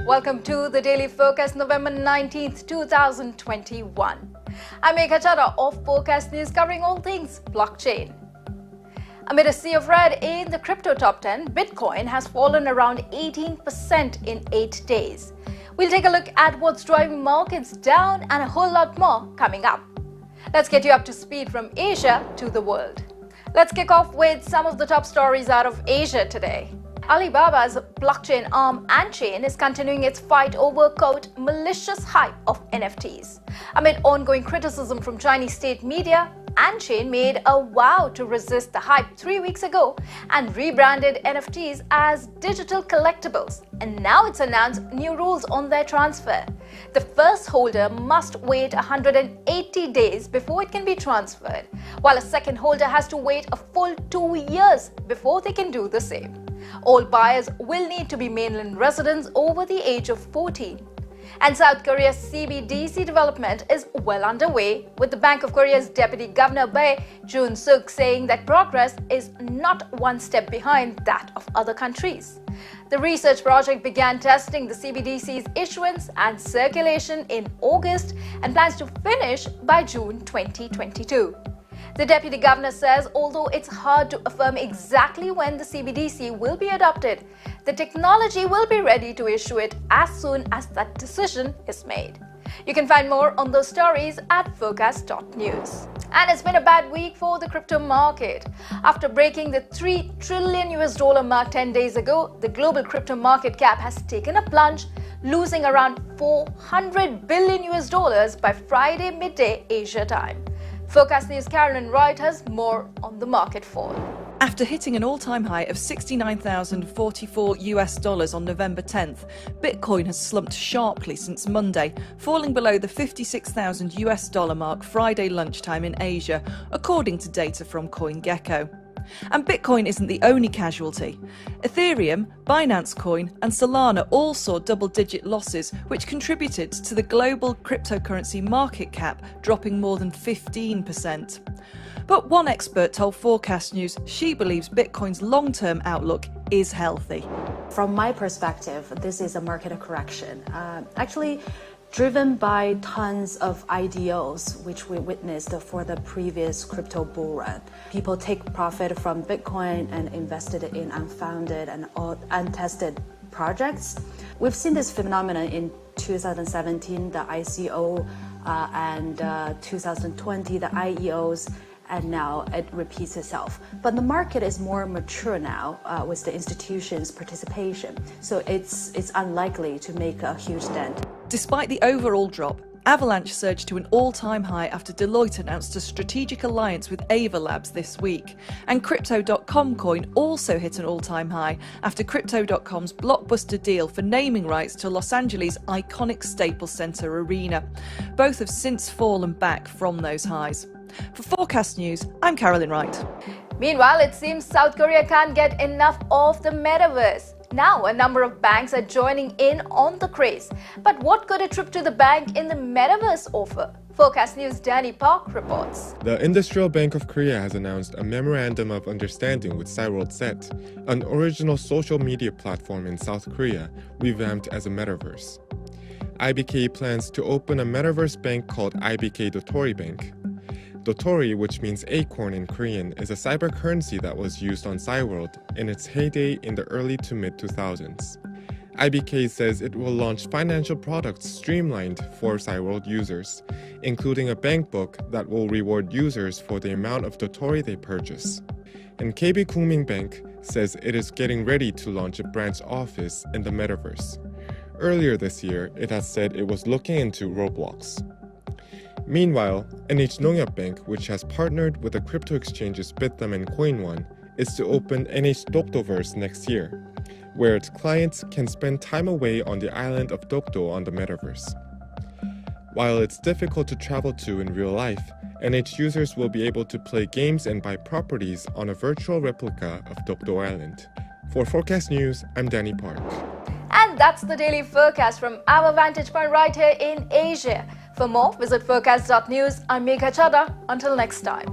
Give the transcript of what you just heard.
Welcome to the Daily Forkast, November 19th, 2021. I'm AntChain of Forecast News, covering all things blockchain. Amid a sea of red in the crypto top 10, Bitcoin has fallen around 18% in 8 days. We'll take a look at what's driving markets down and a whole lot more coming up. Let's get you up to speed from Asia to the world. Let's kick off with some of the top stories out of Asia today. Alibaba's blockchain arm AntChain is continuing its fight over, quote, malicious hype of NFTs. Amid ongoing criticism from Chinese state media, AntChain made a vow to resist the hype 3 weeks ago and rebranded NFTs as digital collectibles. And now it's announced new rules on their transfer. The first holder must wait 180 days before it can be transferred, while a second holder has to wait a full 2 years before they can do the same. All buyers will need to be mainland residents over the age of 14. And South Korea's CBDC development is well underway, with the Bank of Korea's Deputy Governor Bae Jun-suk saying that progress is not one step behind that of other countries. The research project began testing the CBDC's issuance and circulation in August and plans to finish by June 2022. The Deputy Governor says although it's hard to affirm exactly when the CBDC will be adopted, the technology will be ready to issue it as soon as that decision is made. You can find more on those stories at Forecast.news. And it's been a bad week for the crypto market. After breaking the $3 trillion mark 10 days ago, the global crypto market cap has taken a plunge, losing around $400 billion by Friday midday Asia time. Forecast News' Carolyn Wright has more on the market fall. After hitting an all-time high of $69,044 on November 10th, Bitcoin has slumped sharply since Monday, falling below the $56,000 mark Friday lunchtime in Asia, according to data from CoinDesk. And Bitcoin isn't the only casualty. Ethereum, Binance Coin and Solana all saw double-digit losses, which contributed to the global cryptocurrency market cap dropping more than 15%. But one expert told Forecast News she believes Bitcoin's long-term outlook is healthy. From my perspective, this is a market correction. Actually, driven by tons of IDOs, which we witnessed for the previous crypto bull run. People take profit from Bitcoin and invested in unfounded and untested projects. We've seen this phenomenon in 2017, the ICO, and 2020, the IEOs, and now it repeats itself. But the market is more mature now with the institutions' participation, so it's unlikely to make a huge dent. Despite the overall drop, Avalanche surged to an all-time high after Deloitte announced a strategic alliance with Ava Labs this week. And Crypto.com coin also hit an all-time high after Crypto.com's blockbuster deal for naming rights to Los Angeles' iconic Staples Center arena. Both have since fallen back from those highs. For Forecast News, I'm Carolyn Wright. Meanwhile, it seems South Korea can't get enough of the Metaverse. Now, a number of banks are joining in on the craze. But what could a trip to the bank in the Metaverse offer? Forecast News' Danny Park reports. The Industrial Bank of Korea has announced a memorandum of understanding with CyWorldSet, an original social media platform in South Korea, revamped as a metaverse. IBK plans to open a metaverse bank called IBK Dotori Bank. Dotori, which means acorn in Korean, is a cybercurrency that was used on Cyworld in its heyday in the early to mid-2000s. IBK says it will launch financial products streamlined for Cyworld users, including a bank book that will reward users for the amount of Dotori they purchase. And KB Kookmin Bank says it is getting ready to launch a branch office in the metaverse. Earlier this year, it has said it was looking into Roblox. Meanwhile, NH Bank, which has partnered with the crypto exchanges Bithumb and CoinOne, is to open NH Dokdoverse next year, where its clients can spend time away on the island of Dokdo on the metaverse. While it's difficult to travel to in real life, NH users will be able to play games and buy properties on a virtual replica of Dokdo Island. For Forecast News, I'm Danny Park. And that's the Daily Forecast from our vantage point right here in Asia. For more, visit Forecast.news. I'm AntChain. Until next time.